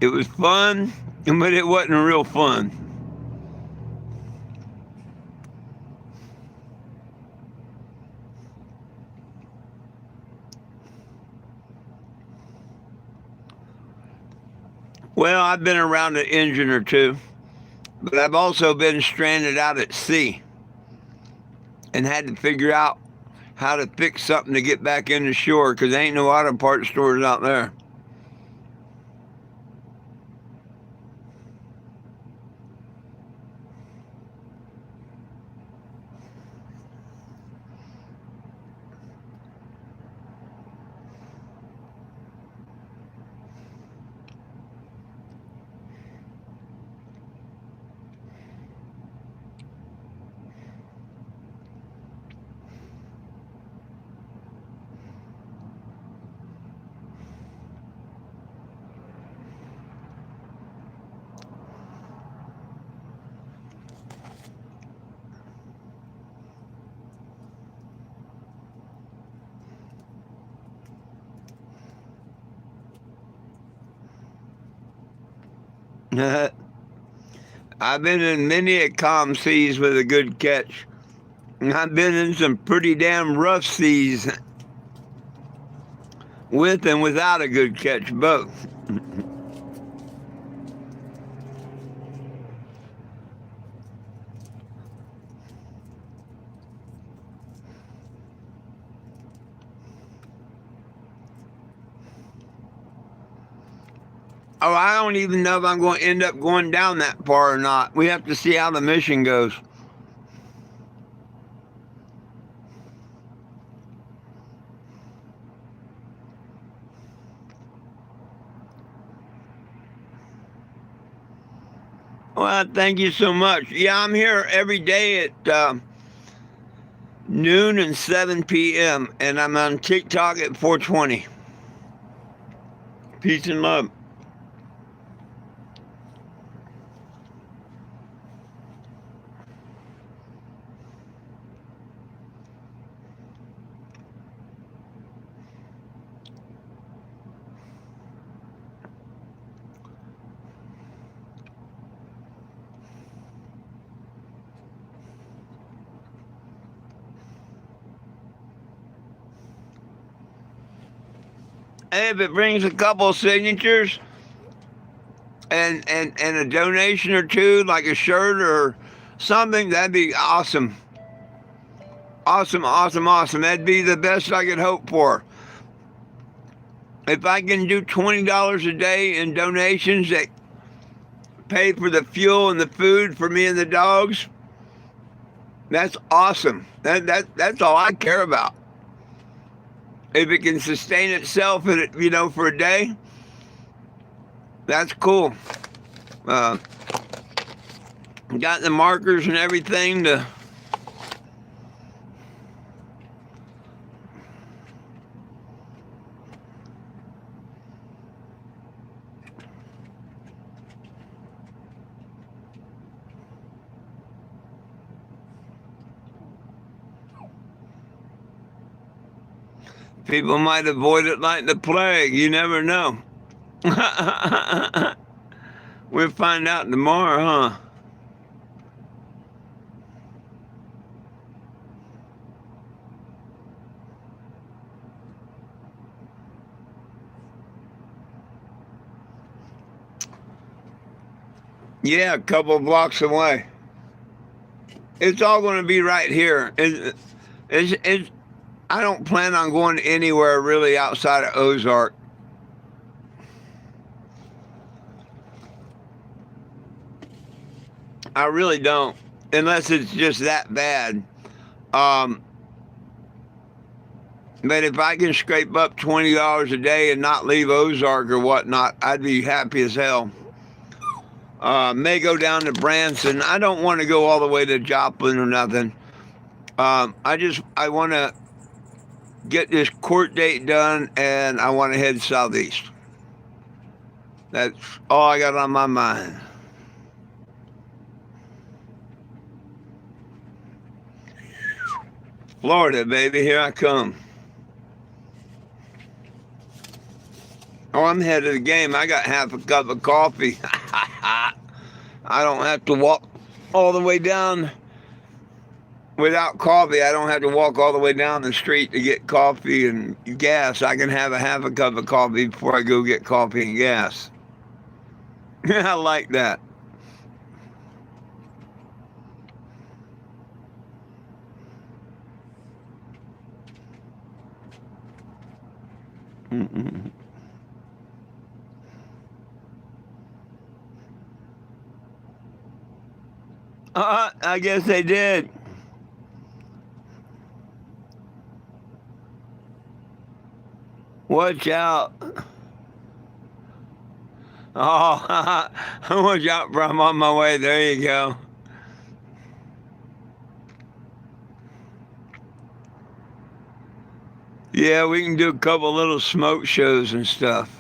A: It was fun, but it wasn't real fun. Well, I've been around an engine or two, but I've also been stranded out at sea and had to figure out how to fix something to get back into shore because there ain't no auto parts stores out there. I've been in many a calm seas with a good catch. And I've been in some pretty damn rough seas with and without a good catch, both. Oh, I don't even know if I'm going to end up going down that far or not. We have to see how the mission goes. Well, thank you so much. Yeah, I'm here every day at noon and 7 p.m. and I'm on TikTok at 4:20. Peace and love. Hey, if it brings a couple of signatures and a donation or two, like a shirt or something, that'd be awesome. Awesome, awesome, awesome. That'd be the best I could hope for. If I can do $20 a day in donations that pay for the fuel and the food for me and the dogs, That's awesome. That's all I care about. If it can sustain itself, for a day, that's cool. Got the markers and everything to. People might avoid it like the plague. You never know. We'll find out tomorrow, huh? Yeah, a couple blocks away. It's all going to be right here. I don't plan on going anywhere really outside of Ozark. I really don't, unless it's just that bad. But if I can scrape up $20 a day and not leave Ozark or whatnot, I'd be happy as hell. May go down to Branson. I don't want to go all the way to Joplin or nothing. I want to get this court date done, and I want to head southeast. That's all I got on my mind. Florida, baby, here I come. Oh, I'm ahead of the game. I got half a cup of coffee. I don't have to walk all the way down. Without coffee, I don't have to walk all the way down the street to get coffee and gas. I can have a half a cup of coffee before I go get coffee and gas. I like that. I guess they did. Watch out. Oh, watch out, bro. I'm on my way. There you go. Yeah, we can do a couple little smoke shows and stuff.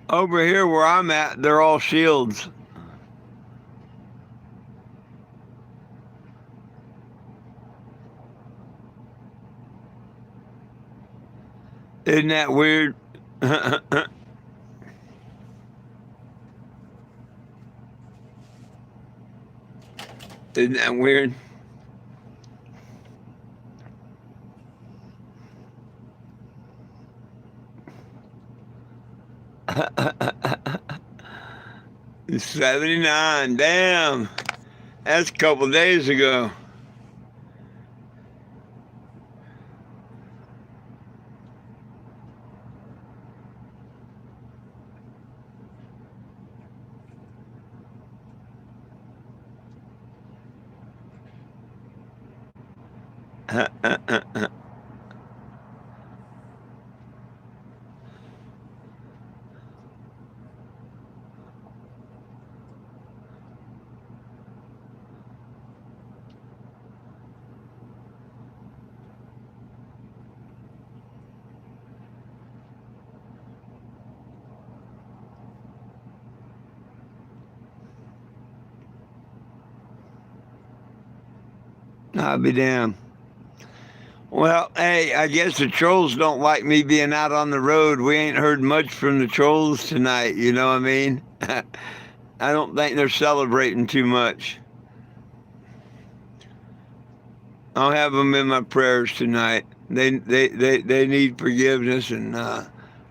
A: Over here where I'm at, they're all shields. Isn't that weird? Isn't that weird? $79, damn. That's a couple days ago. I'll be damned. Well, hey, I guess the trolls don't like me being out on the road. We ain't heard much from the trolls tonight, you know what I mean? I don't think they're celebrating too much. I'll have them in my prayers tonight. They need forgiveness and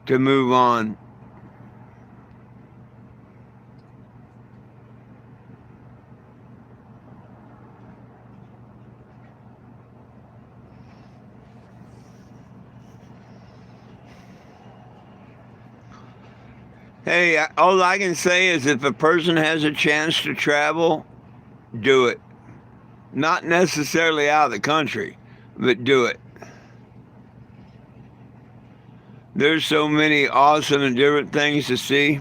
A: to move on. Hey, all I can say is if a person has a chance to travel, do it. Not necessarily out of the country, but do it. There's so many awesome and different things to see.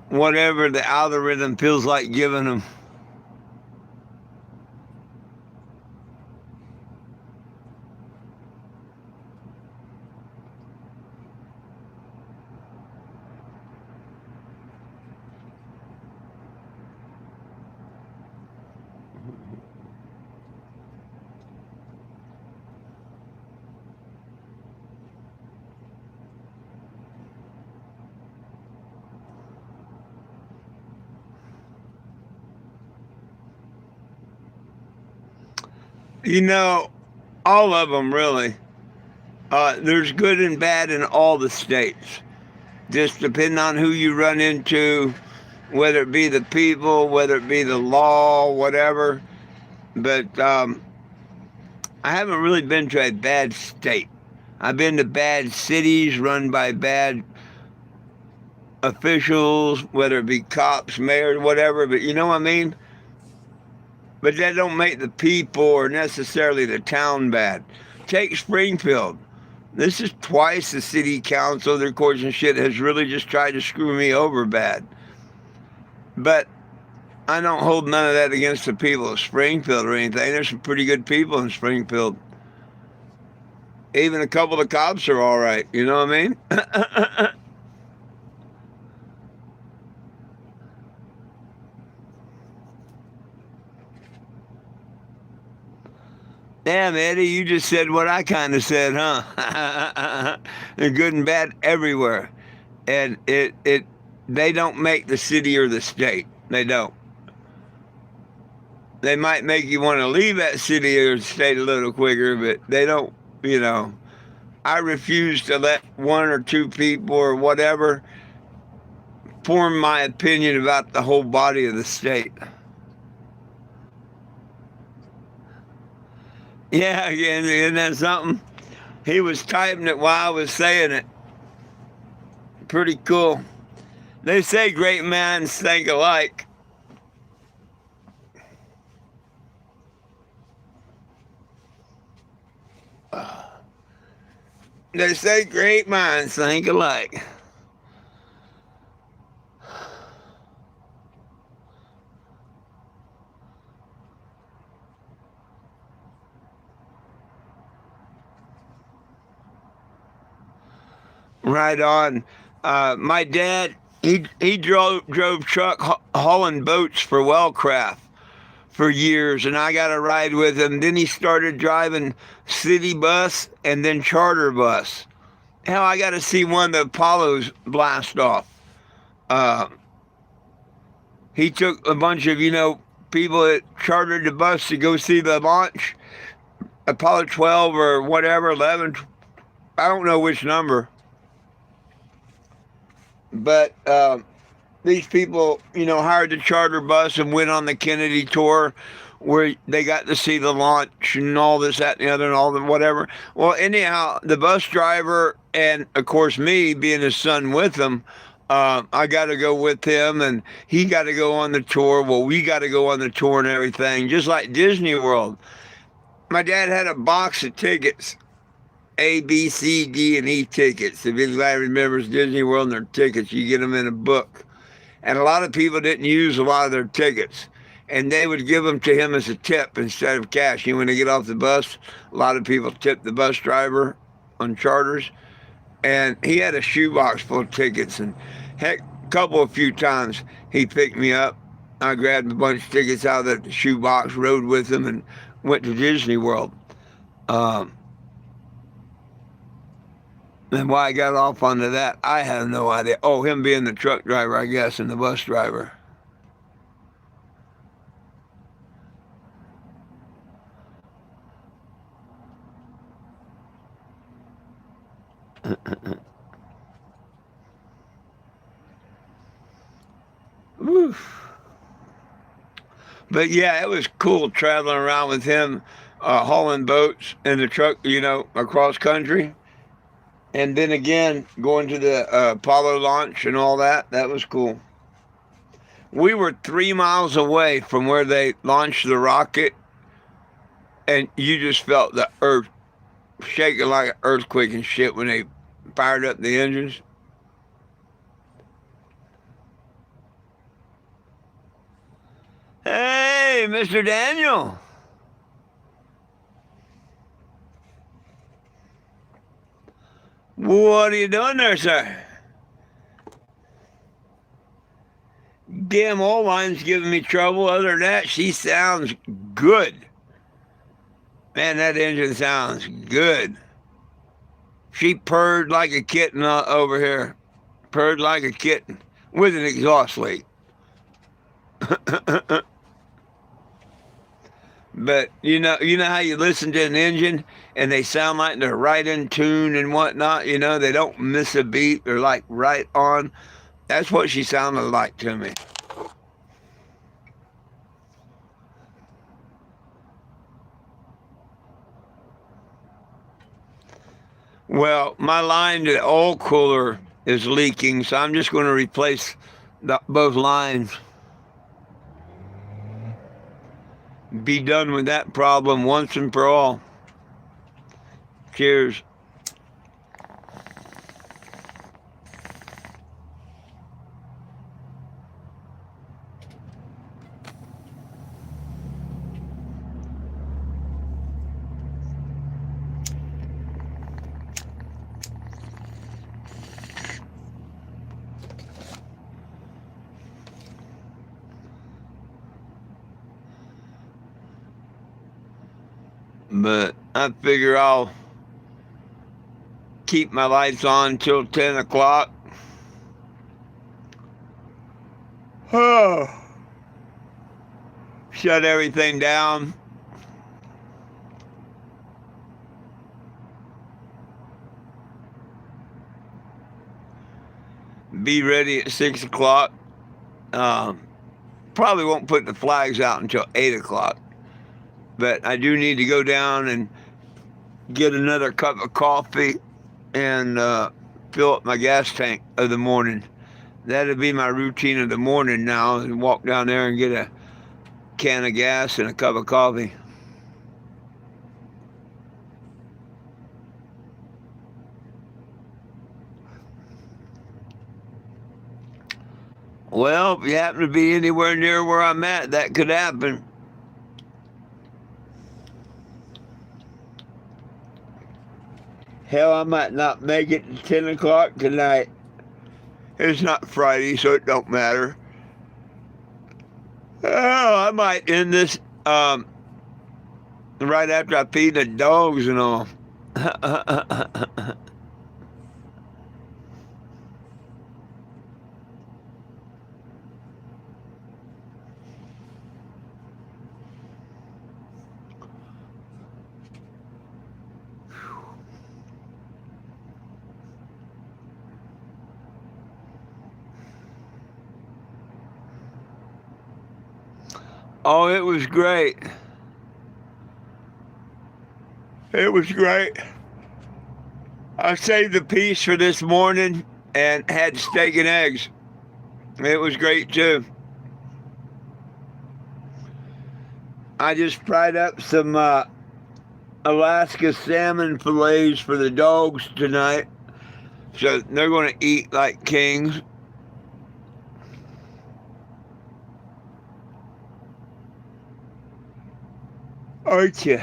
A: Whatever the algorithm feels like giving them. You know, all of them really. There's good and bad in all the states. Just depending on who you run into, whether it be the people, whether it be the law, whatever. But I haven't really been to a bad state. I've been to bad cities run by bad officials, whether it be cops, mayors, whatever. But you know what I mean? But that don't make the people or necessarily the town bad. Take Springfield. This is twice the city council, their courts and shit, has really just tried to screw me over bad. But I don't hold none of that against the people of Springfield or anything. There's some pretty good people in Springfield. Even a couple of cops are all right. You know what I mean? Damn, Eddie, you just said what I kind of said, huh? They're good and bad everywhere. And they don't make the city or the state. They don't. They might make you want to leave that city or state a little quicker, but they don't, you know. I refuse to let one or two people or whatever form my opinion about the whole body of the state. Yeah, isn't that something? He was typing it while I was saying it. Pretty cool. They say great minds think alike. They say great minds think alike. Right on. My dad, he drove truck hauling boats for Wellcraft for years, and I got a ride with him. Then he started driving city bus and then charter bus. Hell, I got to see one of the Apollos blast off. He took a bunch of, people that chartered the bus to go see the launch, Apollo 12 or whatever, 11, I don't know which number. But these people, hired the charter bus and went on the Kennedy tour where they got to see the launch and all this, that, and the other, and all the whatever. Well, anyhow, the bus driver and, of course, me being his son with him, I got to go with him, and he got to go on the tour. Well, we got to go on the tour and everything, just like Disney World. My dad had a box of tickets. A, B, C, D, and E tickets. If anybody remembers Disney World and their tickets, you get them in a book. And a lot of people didn't use a lot of their tickets. And they would give them to him as a tip instead of cash. When they get off the bus, a lot of people tip the bus driver on charters, and he had a shoebox full of tickets, and heck, a few times he picked me up. I grabbed a bunch of tickets out of the shoebox, rode with him, and went to Disney World. And why I got off onto that, I have no idea. Oh, him being the truck driver, I guess, and the bus driver. Oof. But yeah, it was cool traveling around with him, hauling boats in the truck, across country. And then again, going to the Apollo launch and all that. That was cool. We were 3 miles away from where they launched the rocket, and you just felt the earth shaking like an earthquake and shit when they fired up the engines. Hey, Mr. Daniel. What are you doing there, sir? Damn, old line's giving me trouble. Other than that, she sounds good. Man, that engine sounds good. She purred like a kitten over here. Purred like a kitten with an exhaust leak. But you know how you listen to an engine and they sound like they're right in tune and whatnot. They don't miss a beat. They're like right on. That's what she sounded like to me. Well, my line to the oil cooler is leaking, so I'm just going to replace both lines. Be done with that problem once and for all. Cheers. But I figure I'll keep my lights on till 10 o'clock. Oh. Shut everything down. Be ready at 6 o'clock. Probably won't put the flags out until 8 o'clock. But I do need to go down and get another cup of coffee and fill up my gas tank of the morning. That'll be my routine of the morning now, and walk down there and get a can of gas and a cup of coffee. Well, if you happen to be anywhere near where I'm at, that could happen. Hell, I might not make it to 10 o'clock tonight. It's not Friday, so it don't matter. Oh, I might end this right after I feed the dogs and all. Oh, it was great. It was great. I saved the piece for this morning and had steak and eggs. It was great too. I just fried up some Alaska salmon fillets for the dogs tonight. So they're going to eat like kings. Aren't you?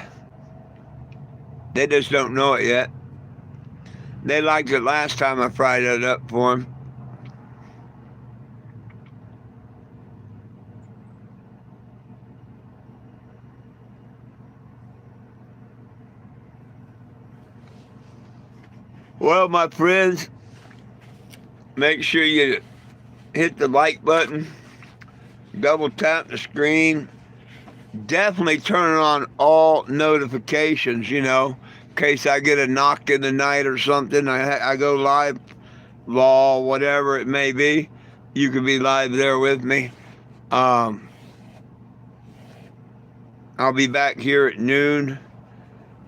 A: They just don't know it yet. They liked it last time I fried it up for them. Well, my friends, make sure you hit the like button, double tap the screen. Definitely turn on all notifications, in case I get a knock in the night or something. I go live, law, whatever it may be. You can be live there with me. I'll be back here at noon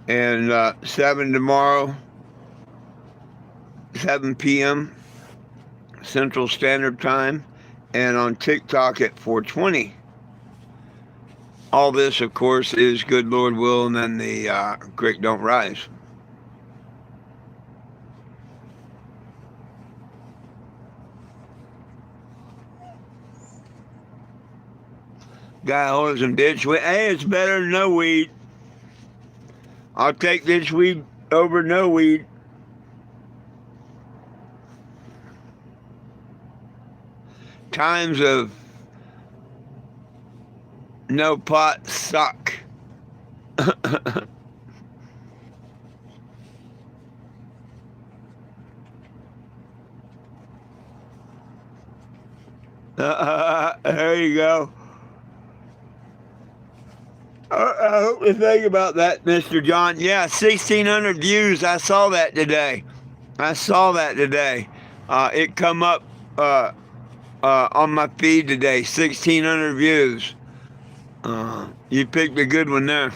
A: and 7 tomorrow, 7 p.m. Central Standard Time, and on TikTok at 4:20. All this, of course, is good Lord will, and then the creek don't rise. Guy holding some ditch weed. Hey, it's better than no weed. I'll take ditch weed over no weed. Times of no pot suck. There you go. I hope you think about that, Mr. John. Yeah, 1,600 views. I saw that today. It come up on my feed today. 1,600 views. You picked a good one there.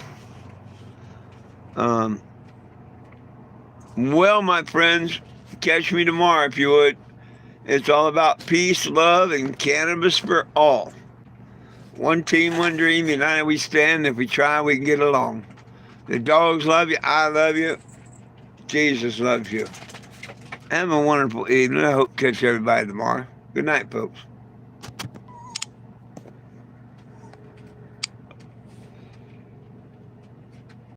A: Well, my friends, catch me tomorrow if you would. It's all about peace, love, and cannabis for all. One team, one dream, united we stand. If we try, we can get along. The dogs love you, I love you, Jesus loves you. Have a wonderful evening. I hope to catch everybody tomorrow. Good night, folks.